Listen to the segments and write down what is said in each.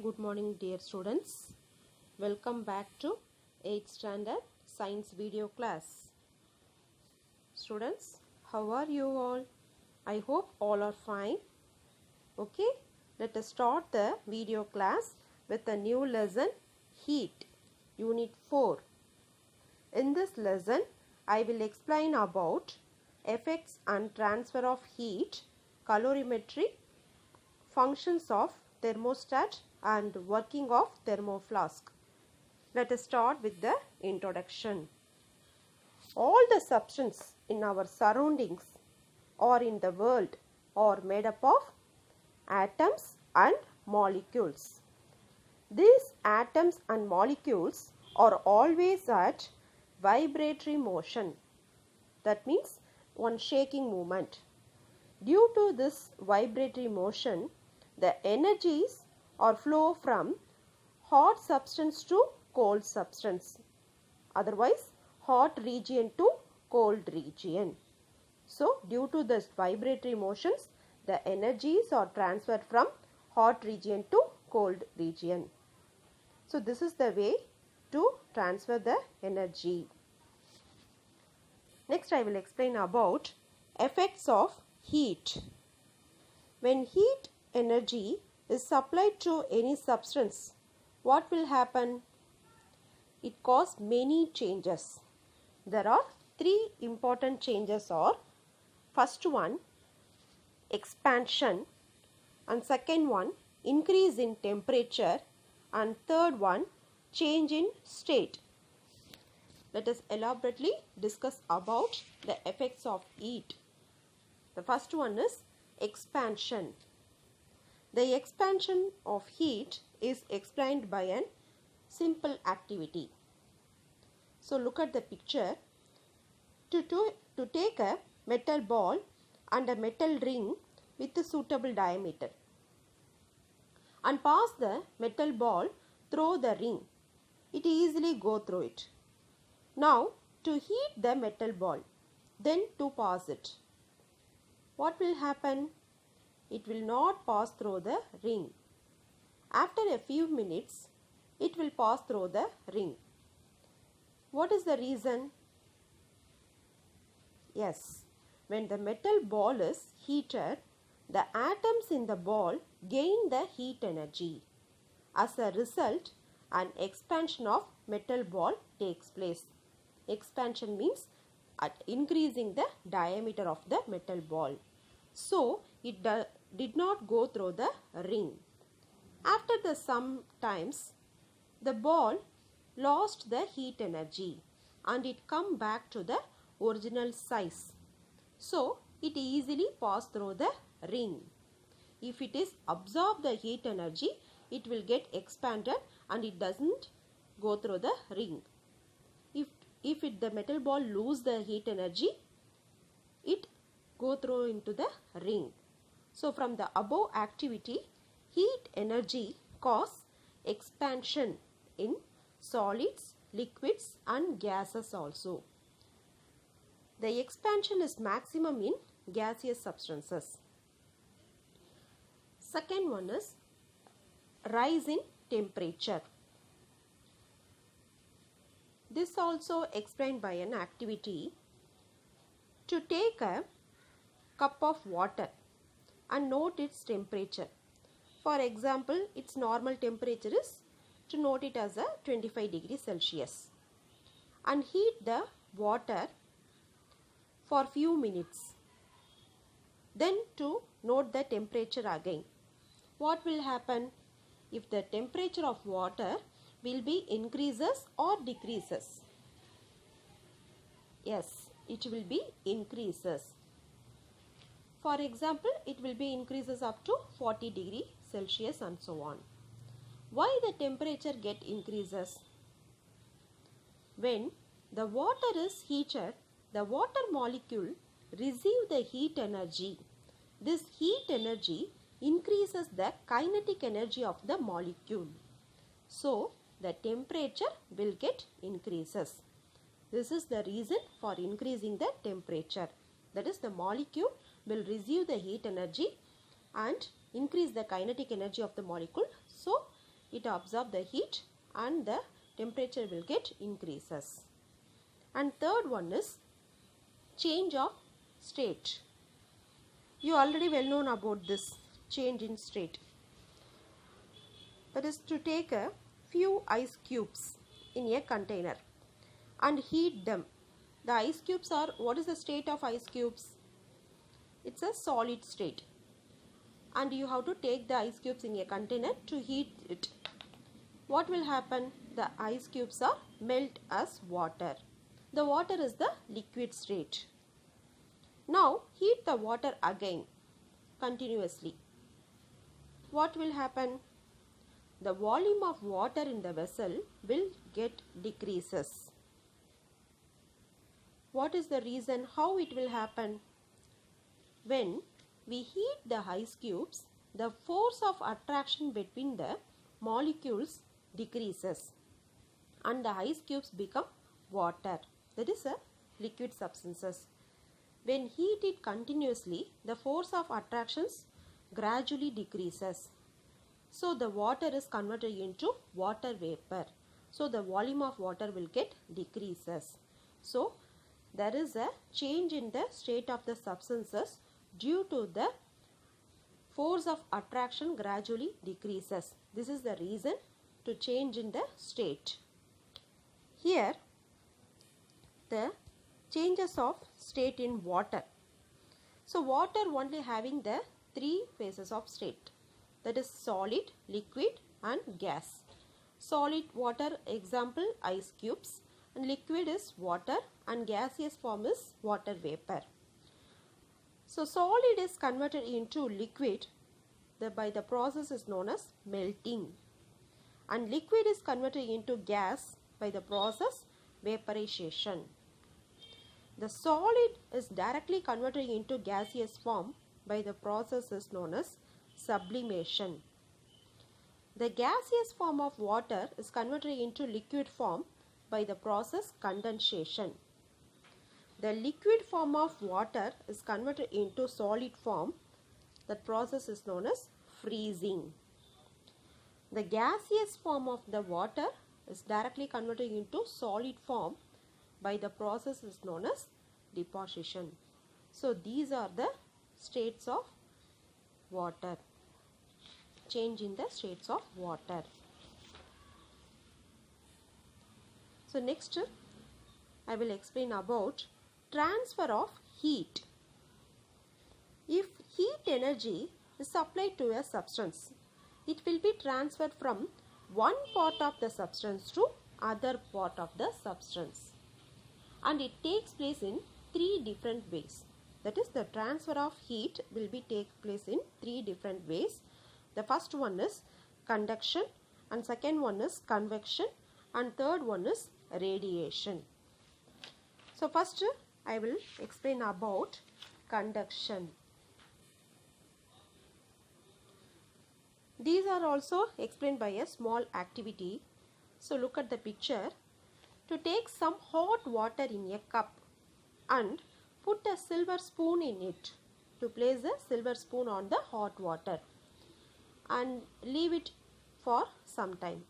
good morning dear students. Welcome back to 8th standard science video class. Students, how are you all? I hope all are fine. Okay, let us start the video class with a new lesson, Heat, Unit 4. In this lesson, I will explain about effects and transfer of heat, calorimetry, functions of thermostat and working of thermoflask. Let us start with the introduction. All the substances in our surroundings or in the world are made up of atoms and molecules. These atoms and molecules are always at vibratory motion. That means one shaking movement. Due to this vibratory motion, the energies are flow from hot substance to cold substance, otherwise hot region to cold region. So due to this vibratory motions, the energies are transferred from hot region to cold region. So this is the way to transfer the energy. Next I will explain about effects of heat. When heat energy is supplied to any substance, what will happen? It causes many changes. There are three important changes are, first one, expansion, and second one, increase in temperature, and third one, change in state. Let us elaborately discuss about the effects of heat. The first one is expansion. The expansion of heat is explained by a simple activity. So look at the picture. To take a metal ball and a metal ring with a suitable diameter and pass the metal ball through the ring, it easily go through it. Now to heat the metal ball, then to pass it, what will happen? It will not pass through the ring. After a few minutes, it will pass through the ring. What is the reason? Yes, when the metal ball is heated, the atoms in the ball gain the heat energy. As a result, an expansion of metal ball takes place. Expansion means increasing the diameter of the metal ball. So, it did not go through the ring. After the some times, the ball lost the heat energy and it come back to the original size. So, it easily passed through the ring. If it is absorb the heat energy, it will get expanded and it doesn't go through the ring. If the metal ball lose the heat energy, it go through into the ring. So from the above activity, heat energy cause expansion in solids, liquids and gases also. The expansion is maximum in gaseous substances. Second one is rise in temperature. This also explained by an activity. To take a cup of water and note its temperature. For example, its normal temperature is, to note it as a 25 degrees Celsius, and heat the water for few minutes. Then to note the temperature again. What will happen? If the temperature of water will be increases or decreases? Yes, it will be increases. For example, it will be increases up to 40 degrees Celsius and so on. Why the temperature get increases? When the water is heated, the water molecule receive the heat energy. This heat energy increases the kinetic energy of the molecule. So, the temperature will get increases. This is the reason for increasing the temperature. That is, the molecule will receive the heat energy and increase the kinetic energy of the molecule. So, it absorbs the heat and the temperature will get increases. And third one is change of state. You already well known about this change in state. That is to take a few ice cubes in a container and heat them. The ice cubes are, what is the state of ice cubes? It's a solid state. And you have to take the ice cubes in a container to heat it. What will happen? The ice cubes are melt as water. The water is the liquid state. Now heat the water again continuously. What will happen? The volume of water in the vessel will get decreases. What is the reason? How it will happen? When we heat the ice cubes, the force of attraction between the molecules decreases and the ice cubes become water. That is a liquid substances. When heated continuously, the force of attractions gradually decreases. So the water is converted into water vapor. So the volume of water will get decreases. So there is a change in the state of the substances due to the force of attraction gradually decreases. This is the reason to change in the state. Here the changes of state in water. So water only having the three phases of state, that is solid, liquid and gas. Solid water, example ice cubes, and liquid is water and gaseous form is water vapor. So solid is converted into liquid by the process is known as melting, and liquid is converted into gas by the process vaporization. The solid is directly converted into gaseous form by the process is known as sublimation. The gaseous form of water is converted into liquid form by the process condensation. The liquid form of water is converted into solid form. That process is known as freezing. The gaseous form of the water is directly converted into solid form by the process is known as deposition. So these are the states of water. Change in the states of water. So next I will explain about transfer of heat. If heat energy is supplied to a substance, it will be transferred from one part of the substance to other part of the substance, and it takes place in three different ways. That is, the transfer of heat will be take place in three different ways. The first one is conduction, and second one is convection, and third one is radiation. So first I will explain about conduction. These are also explained by a small activity. So look at the picture. To take some hot water in a cup and put a silver spoon in it. To place a silver spoon on the hot water and leave it for some time.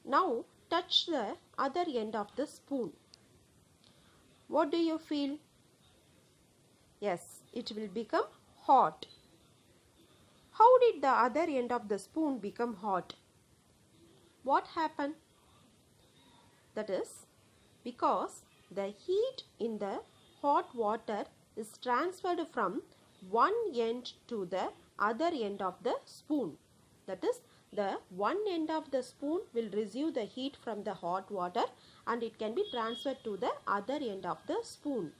Now touch the other end of the spoon. What do you feel? Yes, it will become hot. How did the other end of the spoon become hot? What happened? That is because the heat in the hot water is transferred from one end to the other end of the spoon. That is, the one end of the spoon will receive the heat from the hot water and it can be transferred to the other end of the spoon.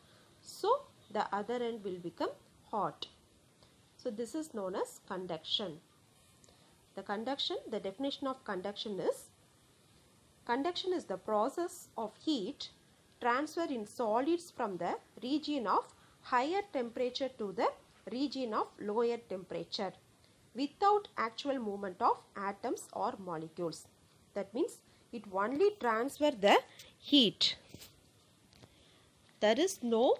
So the other end will become hot. So this is known as conduction. The definition of conduction is the process of heat transfer in solids from the region of higher temperature to the region of lower temperature without actual movement of atoms or molecules. That means it only transfers the heat. There is no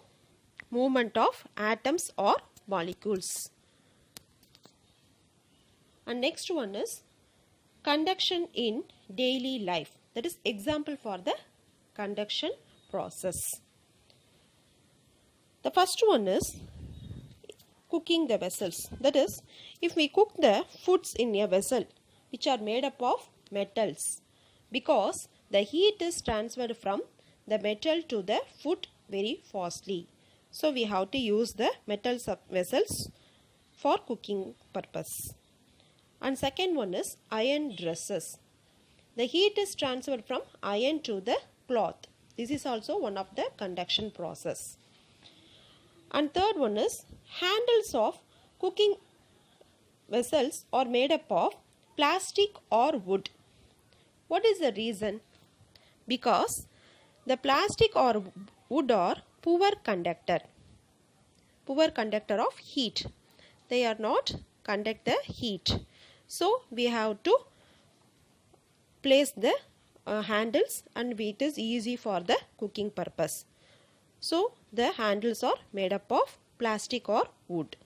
movement of atoms or molecules. And next one is conduction in daily life. That is example for the conduction process. The first one is cooking the vessels. That is, if we cook the foods in a vessel which are made up of metals, because the heat is transferred from the metal to the food very fastly. So we have to use the metal vessels for cooking purpose. And second one is iron dresses. The heat is transferred from iron to the cloth. This is also one of the conduction process. And third one is handles of cooking vessels are made up of plastic or wood. What is the reason? Because the plastic or wood are poor conductor of heat. They are not conduct the heat. So we have to place the handles, and it is easy for the cooking purpose. So the handles are made up of plastic or wood.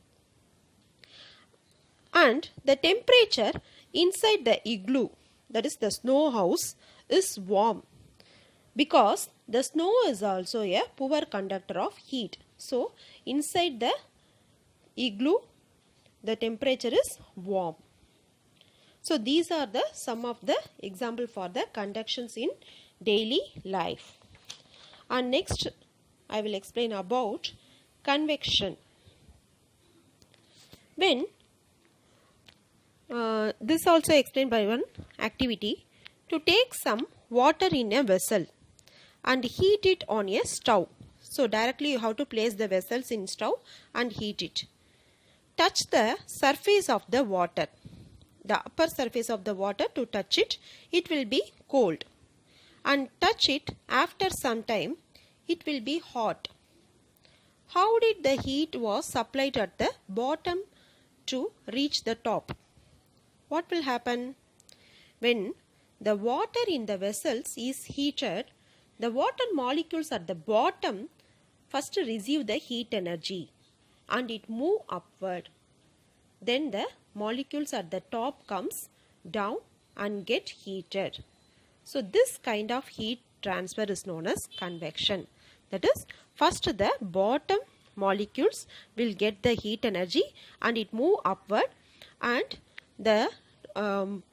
And the temperature inside the igloo, that is the snow house, is warm, because the snow is also a poor conductor of heat. So inside the igloo the temperature is warm. So these are the some of the example for the conductions in daily life. And next I will explain about convection. When this also explained by one activity, to take some water in a vessel and heat it on a stove. So directly you have to place the vessels in stove and heat it. Touch the surface of the water, the upper surface of the water. To touch it, it will be cold, and touch it after some time, it will be hot. How did the heat was supplied at the bottom to reach the top? What will happen? When the water in the vessels is heated, the water molecules at the bottom first receive the heat energy and it move upward. Then the molecules at the top comes down and get heated. So this kind of heat transfer is known as convection. That is, first the bottom molecules will get the heat energy and it move upward, and the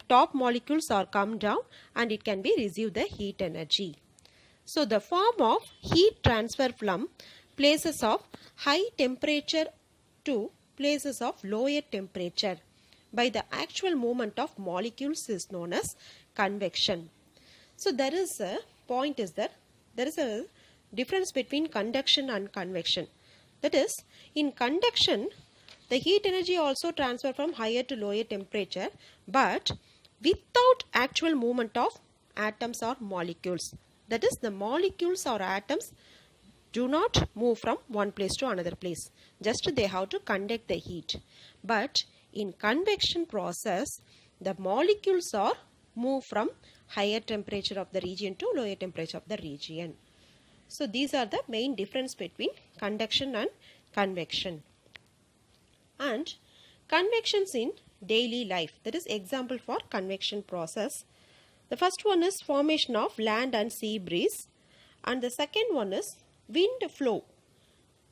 top molecules are come down and it can be receive the heat energy. So the form of heat transfer from places of high temperature to places of lower temperature by the actual movement of molecules is known as convection. So there is a point is that there is a difference between conduction and convection. That is, in conduction the heat energy also transfer from higher to lower temperature, but without actual movement of atoms or molecules. That is, the molecules or atoms do not move from one place to another place. Just they have to conduct the heat. But in convection process, the molecules are move from higher temperature of the region to lower temperature of the region. So these are the main difference between conduction and convection. And convections in daily life. That is example for convection process. The first one is formation of land and sea breeze, and the second one is wind flow,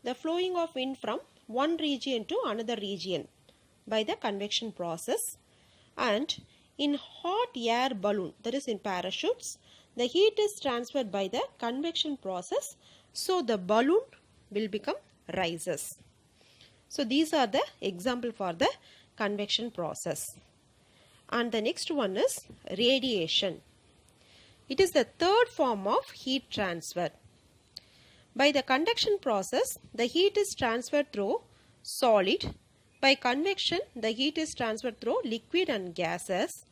the flowing of wind from one region to another region by the convection process. And in hot air balloon, that is in parachutes, the heat is transferred by the convection process, so the balloon will become rises. So these are the example for the convection process. And the next one is radiation. It is the third form of heat transfer. By the conduction process, the heat is transferred through solid. By convection, the heat is transferred through liquid and gases.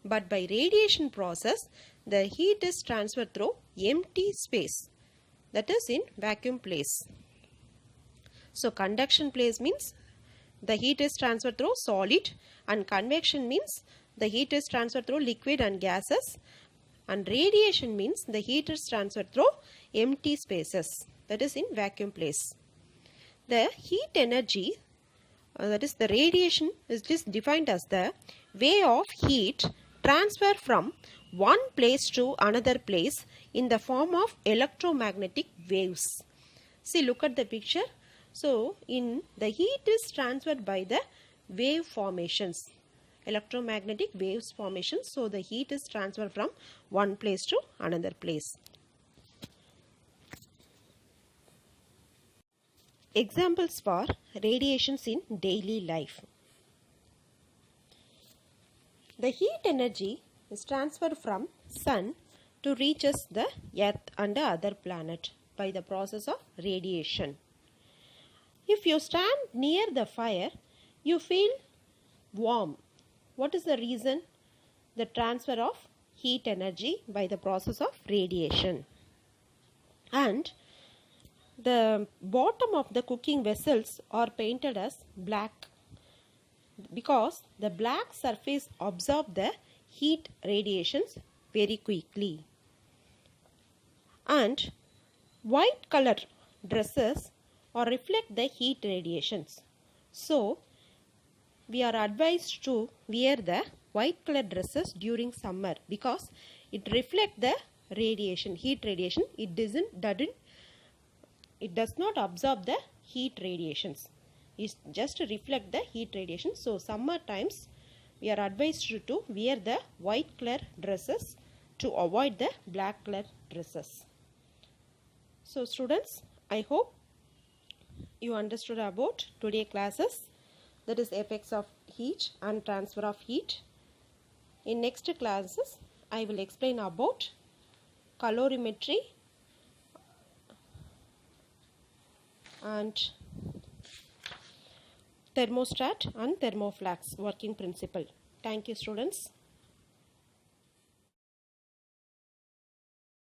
But by radiation process, the heat is transferred through empty space, that is in vacuum place. So conduction place means the heat is transferred through solid, and convection means the heat is transferred through liquid and gases, and radiation means the heat is transferred through empty spaces, that is in vacuum place. The heat energy, that is the radiation, is just defined as the way of heat transfer from one place to another place in the form of electromagnetic waves. See, look at the picture. So, in the heat is transferred by the wave formations, electromagnetic waves formations. So, the heat is transferred from one place to another place. Examples for radiations in daily life. The heat energy is transferred from sun to reaches the earth and the other planet by the process of radiation. If you stand near the fire, you feel warm. What is the reason? The transfer of heat energy by the process of radiation. And the bottom of the cooking vessels are painted as black because the black surface absorbs the heat radiations very quickly. And white color dresses or reflect the heat radiations. So, we are advised to wear the white color dresses during summer because it reflects the radiation, heat radiation. It does not absorb the heat radiations. It just reflect the heat radiation. So, summer times we are advised to wear the white color dresses to avoid the black color dresses. So, students, I hope you understood about today's classes, that is effects of heat and transfer of heat. In next classes, I will explain about calorimetry and thermostat and thermoflax working principle. Thank you, students.